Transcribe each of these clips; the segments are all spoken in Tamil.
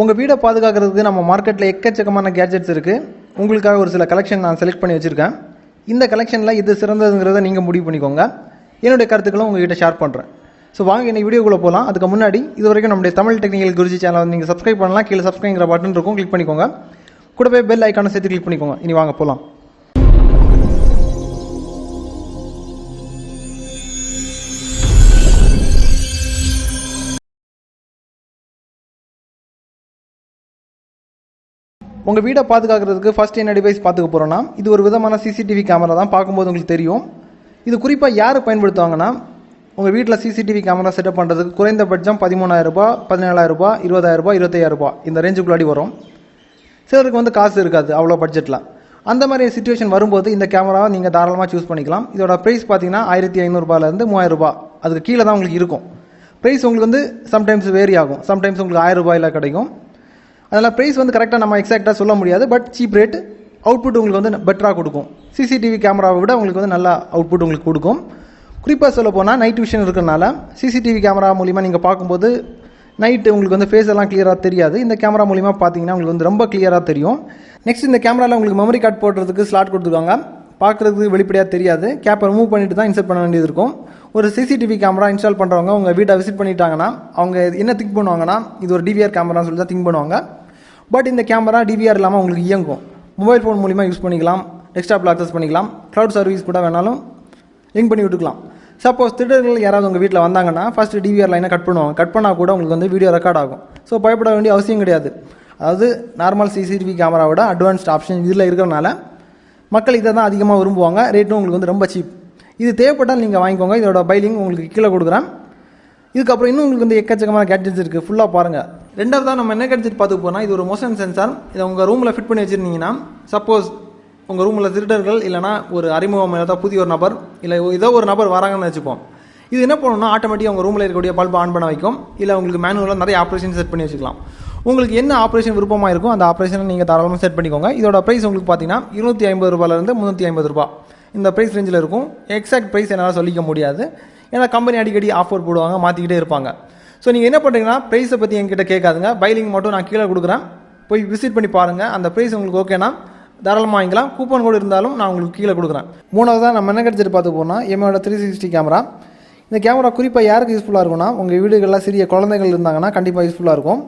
உங்கள் வீடை பாதுகாக்கிறதுக்கு நம்ம மார்க்கெட்டில் எக்கச்சக்கமான கேட்ஜெட்ஸ் இருக்குது. உங்களுக்காக ஒரு சில கலெக்ஷன் நான் செலக்ட் பண்ணி வச்சுருக்கேன். இந்த கலெக்ஷனில் இது சிறந்ததுங்கிறத நீங்கள் முடிவு பண்ணிக்கோங்க. என்னுடைய கருத்துக்களும் உங்கள்கிட்ட ஷேர் பண்ணுறேன். ஸோ வாங்க இன்னைக்கு வீடியோக்குள்ளே போகலாம். அதுக்கு முன்னாடி இது வரைக்கும் நம்முடைய தமிழ் டெக்னிக்கல் குருஜி சேனலை நீங்கள் சப்ஸ்கிரைப் பண்ணலாம். கீழே சப்ஸ்கிரைங்கிற பட்டன் இருக்கும், கிளிக் பண்ணிக்கோங்க. கூடவே பெல் ஐக்கானை சேர்த்து கிளிக் பண்ணிக்கோங்க. இனி வாங்க போகலாம். உங்கள் வீடை பாதுகாக்கிறதுக்கு ஃபஸ்ட் என்ன டிவைஸ் பார்த்துக்க போகிறோன்னா, இது ஒரு விதமான சிசிடிவி கேமரா தான். பார்க்கும்போது உங்களுக்கு தெரியும். இது குறிப்பாக யார் பயன்படுத்துவாங்கன்னா, உங்கள் வீட்டில் சிசிடிவி கேமரா செட்டப் பண்ணுறதுக்கு குறைந்தபட்சம் 13,000 ரூபாய், 17,000 ரூபாய், 20,000 ரூபாய், 25,000 ரூபாய் இந்த ரேஞ்சுக்குள்ளாடி வரும். சிலருக்கு காசு இருக்காது அவ்வளோ பட்ஜெட்டில். அந்த மாதிரி சுச்சுவேஷன் வரும்போது இந்த கேமராவை நீங்கள் தாராளமாக சூஸ் பண்ணிக்கலாம். இதோட ப்ரைஸ் பார்த்தீங்கன்னா 1,500 ரூபாயிலேருந்து 3,000 ரூபாய் அதுக்கு கீழே தான் உங்களுக்கு இருக்கும். ப்ரைஸ் உங்களுக்கு சம்டைம்ஸ் வேரி ஆகும். சம்டைம்ஸ் உங்களுக்கு 1,000 ரூபாயில் கிடைக்கும். அதனால் ப்ரைஸ் கரெக்டாக நம்ம எக்ஸாக்டாக சொல்ல முடியாது. பட் சீப் ரேட், அவுட்புட் உங்களுக்கு பெட்டராக கொடுக்கும். சிசிடிவி கேமராவை விட உங்களுக்கு நல்ல அவுட்புட் உங்களுக்கு கொடுக்கும். குறிப்பாக சொல்ல போனால் நைட் விஷன் இருக்கிறனால சிசிடிவி கேமரா மூலிமா நீங்கள் பார்க்கும்போது நைட்டு உங்களுக்கு ஃபேஸ் எல்லாம் கிளியராக தெரியாது. இந்த கேமரா மூலிமா பார்த்தீங்கன்னா உங்களுக்கு ரொம்ப கிளியராக தெரியும். நெக்ஸ்ட் இந்த கேமராவில் உங்களுக்கு மெமரி கார்டு போடுறதுக்கு ஸ்லாட் கொடுத்துருக்காங்க. பார்க்குறதுக்கு வெளிப்படையாக தெரியாது. கேப்பை ரிமூவ் பண்ணிட்டு தான் இன்சர்ட் பண்ண வேண்டியது இருக்கும். ஒரு சிசிடிவி கேமரா இன்ஸ்டால் பண்ணுறவங்க உங்கள் வீட்டை விசிட் பண்ணிட்டாங்கன்னா அவங்க என்ன திங்க் பண்ணுவாங்கன்னா, இது ஒரு டிவிஆர் கேமரான்னு சொல்லி தான் திங்க் பண்ணுவாங்க. பட் இந்த கேமரா டிவிஆர் இல்லாமல் உங்களுக்கு இயங்கும். மொபைல் ஃபோன் மூலிமா யூஸ் பண்ணிக்கலாம், டெஸ்க்டாப்பில் அக்சஸ் பண்ணிக்கலாம், க்ளவுட் சர்வீஸ் கூட வேணாலும் லிங்க் பண்ணி விட்டுக்கலாம். சப்போஸ் திருடர்கள் யாராவது உங்கள் வீட்டில் வந்தாங்கன்னா ஃபஸ்ட்டு டிவிஆர் லைனை கட் பண்ணுவாங்க. கட் பண்ணால் கூட உங்களுக்கு வீடியோ ரெக்கார்ட் ஆகும். ஸோ பயப்பட வேண்டிய அவசியம் கிடையாது. அதாவது நார்மல் சிசிடிவி கேமராவோட அட்வான்ஸ்ட் ஆப்ஷன் இதில் இருக்கிறனால மக்கள் இதை தான் அதிகமாக விரும்புவாங்க. ரேட்டும் உங்களுக்கு ரொம்ப சீப். இது தேவைப்பட்டால் நீங்கள் வாங்கிக்கோங்க. இதோட பைலிங் உங்களுக்கு கீழே கொடுக்குறேன். இதுக்கப்புறம் இன்னும் உங்களுக்கு எக்கச்சக்கமான கேட்ஜெட்ஸ் இருக்குது. ஃபுல்லாக பாருங்கள். ரெண்டாவதாக நம்ம என்ன கேட்ஜெட் பார்த்து போனால், இது ஒரு மோஷன் சென்சார். இதை உங்கள் ரூமில் ஃபிட் பண்ணி வச்சுருந்தீங்கன்னா, சப்போஸ் உங்கள் ரூமில் திருடர்கள் இல்லைனா ஒரு அறிமுகம் இல்லாத புதிய ஒரு நபர் இல்லை ஏதோ ஒரு நபர் வராங்கன்னு வச்சுப்போம். இது என்ன பண்ணணும்னா, ஆட்டோமேட்டிக்காக உங்கள் ரூமில் இருக்கக்கூடிய பல்பை ஆன் பண்ண வைக்கும். இல்லை உங்களுக்கு மேனுவலாக நிறைய ஆப்ரேஷன் செட் பண்ணி வச்சுக்கலாம். உங்களுக்கு என்ன ஆப்ரேஷன் விருப்பமாக இருக்கும் அந்த ஆப்ரேஷனை நீங்கள் தாராளமாக செட் பண்ணிக்கோங்க. இதோட ப்ரைஸ் உங்களுக்கு பார்த்தீங்கன்னா 250 ரூபாயிலேருந்து 350 ரூபாய் இந்த ப்ரைஸ் ரேஞ்சில் இருக்கும். எக்ஸாக்ட் ப்ரைஸ் என்னால் சொல்லிக்க முடியாது. ஏன்னா கம்பெனி அடிக்கடி ஆஃபர் போடுவாங்க, மாற்றிக்கிட்டே இருப்பாங்க. ஸோ நீங்கள் என்ன பண்ணுறீங்கன்னா, ப்ரைஸை பற்றி என்கிட்ட கேட்காதுங்க. பைலிங் மட்டும் நான் கீழே கொடுக்குறேன். போய் விசிட் பண்ணி பாருங்கள். அந்த ப்ரைஸ் உங்களுக்கு ஓகேனா தாராளமாக வாங்கிக்கலாம். கூப்பன் கோடு இருந்தாலும் நான் உங்களுக்கு கீழே கொடுக்குறேன். மூணாவதாக நம்ம என்ன கிடைச்சிட்டு பார்த்து போனால், எம்ஐயோட 360 கேமரா. இந்த கேமரா குறிப்பாக யாருக்கு யூஸ்ஃபுல்லாக இருக்கும்னா, உங்கள் வீடுகளில் சிறிய குழந்தைகள் இருந்தாங்கன்னா கண்டிப்பாக யூஸ்ஃபுல்லாக இருக்கும்.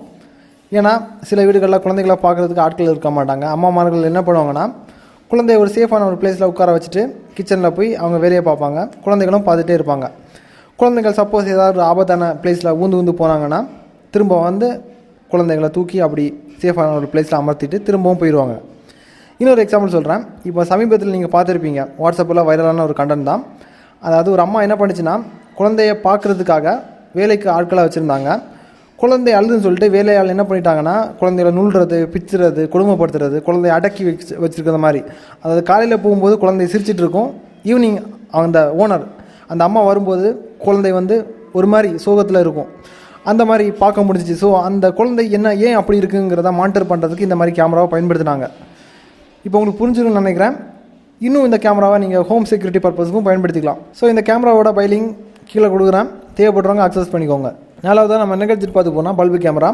ஏன்னா சில வீடுகளில் குழந்தைகளை பார்க்குறதுக்கு ஆட்கள் இருக்க மாட்டாங்க. அம்மாமார்கள் என்ன பண்ணுவாங்கன்னா, குழந்தைய ஒரு சேஃபான ஒரு பிளேஸில் உட்கார வச்சுட்டு கிச்சனில் போய் அவங்க வேலையை பார்ப்பாங்க. குழந்தைகளும் பார்த்துட்டே இருப்பாங்க. குழந்தைகள் சப்போஸ் ஏதாவது ஆபத்தான பிளேஸில் ஊந்து போனாங்கன்னா திரும்ப குழந்தைகளை தூக்கி அப்படி சேஃபான ஒரு பிளேஸில் அமர்த்திட்டு திரும்பவும் போயிடுவாங்க. இன்னொரு எக்ஸாம்பிள் சொல்கிறேன். இப்போ சமீபத்தில் நீங்கள் பார்த்துருப்பீங்க, வாட்ஸ்அப்பில் வைரலான ஒரு கண்டென்ட் தான். அதாவது ஒரு அம்மா என்ன பண்ணிச்சுன்னா, குழந்தைய பார்க்குறதுக்காக வேலைக்கு ஆட்களை வச்சுருந்தாங்க. குழந்தை அழுதுன்னு சொல்லிட்டு வேலையால் என்ன பண்ணிட்டாங்கன்னா, குழந்தைகளை நுள்ளுறது, பிச்சுறது, கொடுமைப்படுத்துறது, குழந்தைய அடக்கி வச்சுருக்கிற மாதிரி. அதாவது காலையில் போகும்போது குழந்தை சிரிச்சிட்டு இருக்கும். ஈவினிங் அந்த ஓனர் அந்த அம்மா வரும்போது குழந்தை ஒரு மாதிரி சோகத்தில் இருக்கும். அந்த மாதிரி பார்க்க முடிஞ்சிச்சு. ஸோ அந்த குழந்தை ஏன் அப்படி இருக்குங்கிறத மானிட்டர் பண்ணுறதுக்கு இந்த மாதிரி கேமராவை பயன்படுத்தினாங்க. இப்போ உங்களுக்கு புரிஞ்சுக்கணும்னு நினைக்கிறேன். இன்னும் இந்த கேமராவை நீங்கள் ஹோம் செக்யூரிட்டி பர்பஸுக்கும் பயன்படுத்திக்கலாம். ஸோ இந்த கேமராவோட பைலிங் கீழே கொடுக்குறேன். தேவைப்படுறவங்க அக்சஸ் பண்ணிக்கோங்க. நாலாவதாக நம்ம என்ன கேட்ஜெட் பார்த்து போனால், பல்பு கேமரா.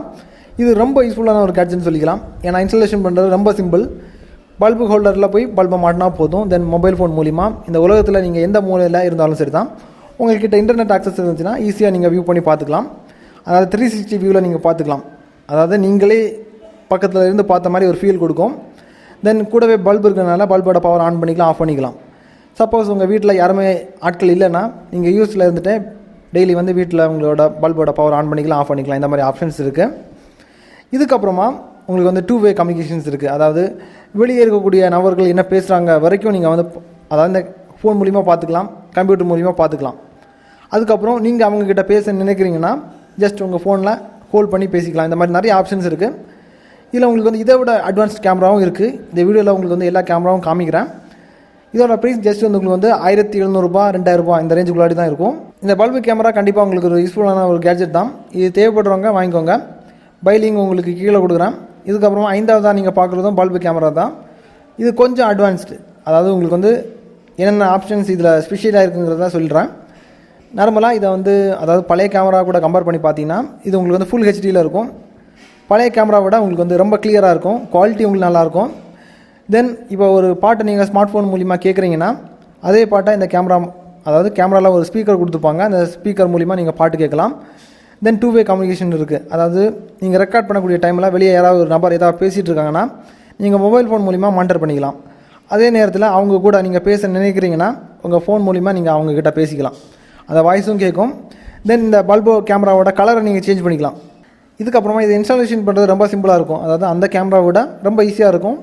இது ரொம்ப யூஸ்ஃபுல்லான ஒரு கேட்ஜெட்னு சொல்லிக்கலாம். ஏன்னா இன்ஸ்டாலேஷன் பண்ணுறது ரொம்ப சிம்பிள். பல்பு ஹோல்டரில் போய் பல்பை மாட்டினா போதும். தென் மொபைல் ஃபோன் மூலிமா இந்த உலகத்தில் நீங்கள் எந்த மூலையில் இருந்தாலும் சரி தான், உங்கள்கிட்ட இன்டர்நெட் ஆக்சஸ் இருந்துச்சுன்னா ஈஸியாக நீங்கள் வியூ பண்ணி பார்த்துக்கலாம். அதாவது 360 வியூவில் நீங்கள் பார்த்துக்கலாம். அதாவது நீங்களே பக்கத்தில் இருந்து பார்த்த மாதிரி ஒரு ஃபீல் கொடுக்கும். தென் கூடவே பல்பு இருக்கிறனால பல்போட பவர் ஆன் பண்ணிக்கலாம், ஆஃப் பண்ணிக்கலாம். சப்போஸ் உங்கள் வீட்டில் யாருமே ஆட்கள் இல்லைன்னா நீங்கள் யூஸில் இருந்துட்டு டெய்லி வீட்டில் உங்களோட பல்போட பவர் ஆன் பண்ணிக்கலாம், ஆஃப் பண்ணிக்கலாம். இந்த மாதிரி ஆப்ஷன்ஸ் இருக்குது. இதுக்கப்புறமா உங்களுக்கு 2 வே கம்யூனிகேஷன்ஸ் இருக்குது. அதாவது வெளியே இருக்கக்கூடிய நபர்கள் என்ன பேசுகிறாங்க வரைக்கும் நீங்கள் அதாவது இந்த ஃபோன் மூலிமா பார்த்துக்கலாம், கம்ப்யூட்டர் மூலிமா பார்த்துக்கலாம். அதுக்கப்புறம் நீங்கள் அவங்கக்கிட்ட பேச நினைக்கிறீங்கன்னா ஜஸ்ட் உங்கள் ஃபோனில் ஹோல்ட் பண்ணி பேசிக்கலாம். இந்த மாதிரி நிறைய ஆப்ஷன்ஸ் இருக்குது. இதில் உங்களுக்கு இதை விட அட்வான்ஸ்ட் கேமராவும் இருக்குது. இந்த வீடியோவில் உங்களுக்கு எல்லா கேமராவும் காமிக்கிறேன். இதோட ப்ரைஸ் ஜஸ்ட் உங்களுக்கு 1,700 ரூபாய், 2,000 ரூபாய் இந்த ரேஞ்சுக்குள்ளாடி தான் இருக்கும். இந்த பல்பு கேமரா கண்டிப்பாக உங்களுக்கு ஒரு யூஸ்ஃபுல்லான ஒரு கேட்ஜெட் தான். இது தேவைப்படுறவங்க வாங்கிக்கோங்க. பைலிங் உங்களுக்கு கீழே கொடுக்குறேன். இதுக்கப்புறமா 5ஆவதாக நீங்கள் பார்க்குறதும் பல்பு கேமரா தான். இது கொஞ்சம் அட்வான்ஸ்டு. அதாவது உங்களுக்கு என்னென்ன ஆப்ஷன்ஸ் இதில் ஸ்பெஷலாக இருக்குங்கிறத சொல்கிறேன். நார்மலாக இதை அதாவது பழைய கேமரா கூட கம்பேர் பண்ணி பார்த்தீங்கன்னா இது உங்களுக்கு ஃபுல் ஹெச்டியில் இருக்கும். பழைய கேமரா விட உங்களுக்கு வந்து ரொம்ப கிளியராக இருக்கும், குவாலிட்டி உங்களுக்கு நல்லாயிருக்கும். தென் இப்போ ஒரு பாட்டை நீங்கள் ஸ்மார்ட் ஃபோன் மூலிமா கேட்குறீங்கன்னா அதே பாட்டை இந்த கேமரா, அதாவது கேமராவில் ஒரு ஸ்பீக்கர் கொடுத்துருப்பாங்க, அந்த ஸ்பீக்கர் மூலிமா நீங்கள் பாட்டு கேட்கலாம். தென் 2-வே கம்யூனிகேஷன் இருக்குது. அதாவது நீங்கள் ரெக்கார்ட் பண்ணக்கூடிய டைமில் வெளியே யாராவது ஒரு நபர் ஏதாவது பேசிகிட்டு இருக்காங்கன்னா நீங்கள் மொபைல் ஃபோன் மூலிமா மானிட்டர் பண்ணிக்கலாம். அதே நேரத்தில் அவங்க கூட நீங்கள் பேச நினைக்கிறீங்கன்னா உங்கள் ஃபோன் மூலிமா நீங்கள் அவங்கக்கிட்ட பேசிக்கலாம், அந்த வாய்ஸும் கேட்கும். தென் இந்த பல்போ கேமராவோட கலரை நீங்கள் சேஞ்ச் பண்ணிக்கலாம். இதுக்கப்புறமா இது இன்ஸ்டாலேஷன் பண்ணுறது ரொம்ப சிம்பிளாக இருக்கும். அதாவது அந்த கேமராவோட ரொம்ப ஈஸியாக இருக்கும்.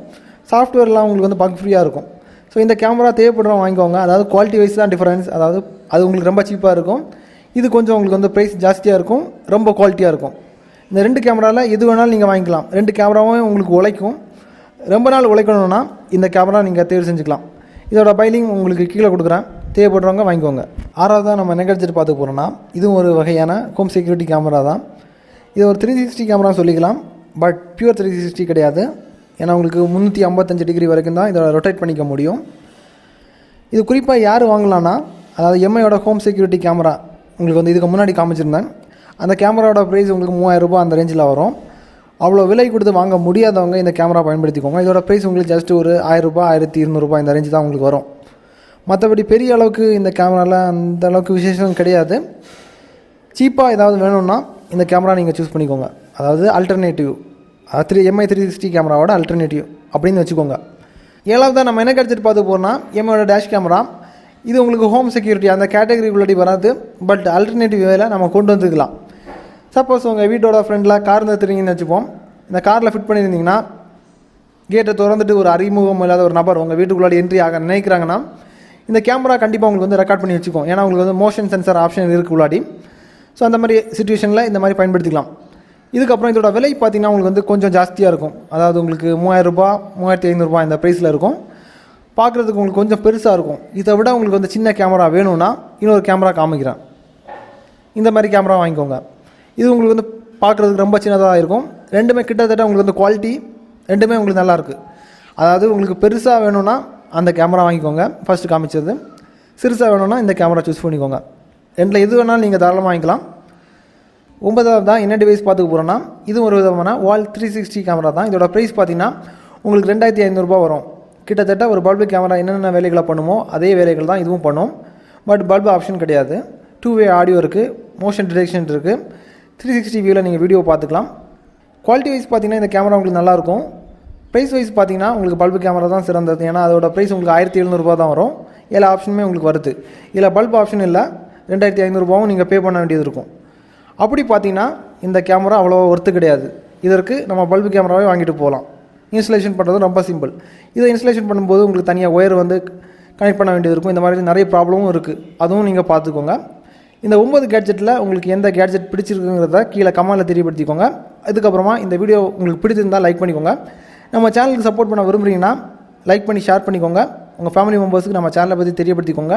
சாஃப்ட்வேர்லாம் உங்களுக்கு வந்து பக் ஃப்ரீயாக இருக்கும். ஸோ இந்த கேமரா தேவைப்படுறவங்க வாங்கிக்கோங்க. அதாவது குவாலிட்டி வைஸ் தான் டிஃபரன்ஸ். அதாவது அது உங்களுக்கு ரொம்ப சீப்பாக இருக்கும், இது கொஞ்சம் உங்களுக்கு வந்து ப்ரைஸ் ஜாஸ்தியாக இருக்கும், ரொம்ப குவாலிட்டியாக இருக்கும். இந்த 2 கேமராவில் எது வேணாலும் நீங்கள் வாங்கிக்கலாம். 2 கேமராவும் உங்களுக்கு உழைக்கும். ரொம்ப நாள் உழைக்கணும்னா இந்த கேமரா நீங்கள் தேர்வு செஞ்சுக்கலாம். இதோட பைலிங் உங்களுக்கு கீழே கொடுக்குறேன், தேவைப்படுறவங்க வாங்கிக்கோங்க. 6வதாக நம்ம என்ன கேட்ஜெட் பார்த்து போகிறோன்னா இதுவும் ஒரு வகையான ஹோம் செக்யூரிட்டி கேமரா தான். இது ஒரு 360 கேமரா சொல்லிக்கலாம், பட் பியூர் 360 கிடையாது. ஏன்னா உங்களுக்கு 355 டிகிரி வரைக்கும் தான் இதோட ரொட்டேட் பண்ணிக்க முடியும். இது குறிப்பாக யார் வாங்கலான்னா, அதாவது எம்ஐயோட ஹோம் செக்யூரிட்டி கேமரா உங்களுக்கு வந்து இதுக்கு முன்னாடி காமிச்சிருந்தேன். அந்த கேமராவோட ப்ரைஸ் உங்களுக்கு 3000 ரூபாய் அந்த ரேஞ்சில் வரும். அவ்வளோ விலை கொடுத்து வாங்க முடியாதவங்க இந்த கேமரா பயன்படுத்திக்கோங்க. இதோட ப்ரைஸ் உங்களுக்கு ஜஸ்ட் ஒரு 1000 ரூபாய் 1200 ரூபாய் இந்த ரேஞ்சு தான் உங்களுக்கு வரும். மற்றபடி பெரிய அளவுக்கு இந்த கேமராவில் அந்த அளவுக்கு விசேஷம் கிடையாது. சீப்பாக ஏதாவது வேணும்னா இந்த கேமரா நீங்கள் சூஸ் பண்ணிக்கோங்க. அதாவது அல்டர்னேட்டிவ், எம்ஐ 360 கேமராவோட அல்டர்னேட்டிவ் அப்படின்னு வச்சுக்கோங்க. 7வதாக நம்ம என்ன கேட்ஜெட் பார்த்து போகிறோம்னா எம்ஐயோட டேஷ் கேமரா. இது உங்களுக்கு ஹோம் செக்யூரிட்டி அந்த கேட்டகரி உள்ளடி வராது, பட் அல்டர்னேட்டிவ் வேலை நம்ம கொண்டு வந்துக்கலாம். சப்போஸ் உங்கள் வீட்டோட ஃப்ரெண்டில் கார் நிறுத்துறீங்கன்னு வச்சுப்போம். இந்த காரில் ஃபிட் பண்ணியிருந்தீங்கன்னா கேட்டை திறந்துட்டு ஒரு அறிமுகம் இல்லாத ஒரு நபர் உங்கள் வீட்டுக்குள்ளாடி என்ட்ரி ஆக நினைக்கிறாங்கன்னா இந்த கேமரா கண்டிப்பாக உங்களுக்கு வந்து ரெக்கார்ட் பண்ணி வச்சுக்கோம். ஏன்னா உங்களுக்கு வந்து மோஷன் சென்சார் ஆப்ஷன் இருக்குது உள்ளாடி. ஸோ அந்த மாதிரி சுச்சுவேஷனில் இந்த மாதிரி பயன்படுத்திக்கலாம். இதுக்கப்புறம் இதோட விலை பார்த்திங்கன்னா உங்களுக்கு வந்து கொஞ்சம் ஜாஸ்தியாக இருக்கும். அதாவது உங்களுக்கு 3000 ரூபாய் 3500 ரூபாய் இந்த ப்ரைஸில் இருக்கும். பார்க்குறதுக்கு உங்களுக்கு கொஞ்சம் பெருசாக இருக்கும். இதை விட உங்களுக்கு வந்து சின்ன கேமரா வேணும்னா இன்னொரு கேமரா காமிக்கிறேன். இந்த மாதிரி கேமரா வாங்கிக்கோங்க. இது உங்களுக்கு வந்து பார்க்குறதுக்கு ரொம்ப சின்னதாக இருக்கும். ரெண்டுமே கிட்டத்தட்ட உங்களுக்கு வந்து குவாலிட்டி ரெண்டுமே உங்களுக்கு நல்லாயிருக்கு. அதாவது உங்களுக்கு பெருசாக வேணும்னா அந்த கேமரா வாங்கிக்கோங்க, ஃபஸ்ட்டு காமிச்சது. சிறுசாக வேணும்னா இந்த கேமரா சூஸ் பண்ணிக்கோங்க. ரெண்டில் எது வேணாலும் நீங்கள் தாராளமாக வாங்கிக்கலாம். 9வது தான் என்ன டிவைஸ் பார்த்துக்க போகிறோன்னா இது ஒரு விதமான வால் 360 கேமரா தான். இதோட ப்ரைஸ் பார்த்திங்கன்னா உங்களுக்கு 2500 ரூபாய் வரும். கிட்டத்தட்ட ஒரு பல்பு கேமரா என்னென்ன வேலைகளை பண்ணுமோ அதே வேலைகள் தான் இதுவும் பண்ணும். பட் பல்பு ஆப்ஷன் கிடையாது. 2-வே ஆடியோ இருக்குது, மோஷன் டிடெக்ஷன் இருக்குது, 360 வியூவில் நீங்கள் வீடியோ பார்த்துக்கலாம். குவாலிட்டி வைஸ் பார்த்திங்கன்னா இந்த கேமரா உங்களுக்கு நல்லாயிருக்கும். ப்ரைஸ் வைஸ் பார்த்திங்கன்னா உங்களுக்கு பல்பு கேமரா தான் சிறந்தது. ஏன்னா அதோட ப்ரைஸ் உங்களுக்கு 1700 ரூபா தான் வரும். எல்லா ஆப்ஷனுமே உங்களுக்கு வருது. இதில் பல்பு ஆப்ஷன் இல்லை, 2500 ரூபாவும் நீங்கள் பே பண்ண வேண்டியது இருக்கும். அப்படி பார்த்தீங்கன்னா இந்த கேமரா அவ்வளோ ஒர்த்து கிடையாது. இதற்கு நம்ம பல்பு கேமராவே வாங்கிட்டு போகலாம். இன்ஸ்டலேஷன் பண்ணுறது ரொம்ப சிம்பிள். இதை இன்ஸ்டலேஷன் பண்ணும்போது உங்களுக்கு தனியாக ஒயர் வந்து கனெக்ட் பண்ண வேண்டியது இருக்கும். இந்த மாதிரி நிறைய ப்ராப்ளமும் இருக்குது, அதுவும் நீங்கள் பார்த்துக்கோங்க. இந்த 9 கேட்ஜெட்டில் உங்களுக்கு எந்த கேட்ஜெட் பிடிச்சிருக்குங்கிறத கீழே கமெண்ட்டில் தெரியப்படுத்திக்கோங்க. அதுக்கப்புறமா இந்த வீடியோ உங்களுக்கு பிடிச்சிருந்தால் லைக் பண்ணிக்கோங்க. நம்ம சேனலுக்கு சப்போர்ட் பண்ண விரும்புகிறீங்கன்னா லைக் பண்ணி ஷேர் பண்ணிக்கோங்க. உங்கள் ஃபேமிலி மெம்பர்ஸுக்கு நம்ம சேனலை பற்றி தெரியப்படுத்திக்கோங்க.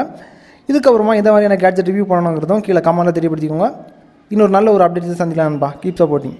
இதுக்கப்புறமா எந்த மாதிரியான கேட்ஜெட் ரிவ்யூ பண்ணணுங்கிறதும் கீழே கமெண்ட்டில் தெரியப்படுத்திக்கோங்க. இன்னொரு நல்ல ஒரு அப்டேட் சந்திக்கலாம் நண்பா. Keep supporting.